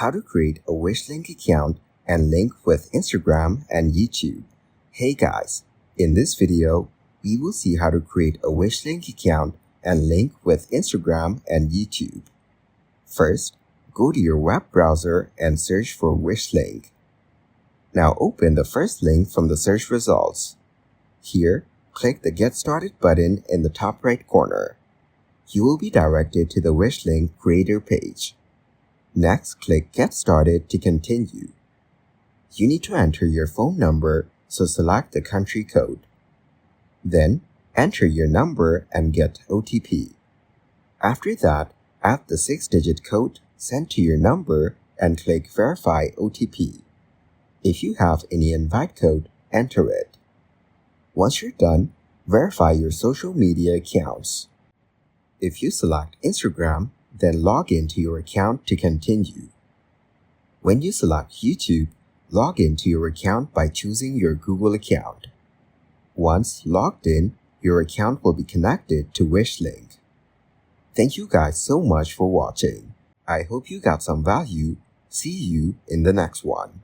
How to create a WISHLINK account and link with Instagram and YouTube. Hey guys, in this video, we will see how to create a WISHLINK account and link with Instagram and YouTube. First, go to your web browser and search for WISHLINK. Now open the first link from the search results. Here, click the Get Started button in the top right corner. You will be directed to the WISHLINK creator page. Next, click Get Started to continue. You need to enter your phone number, so select the country code. Then, enter your number and get OTP. After that, add the 6-digit code sent to your number and click Verify OTP. If you have any invite code, enter it. Once you're done, verify your social media accounts. If you select Instagram, then log into your account to continue. When you select YouTube, log into your account by choosing your Google account. Once logged in, your account will be connected to WISHLINK. Thank you guys so much for watching. I hope you got some value. See you in the next one.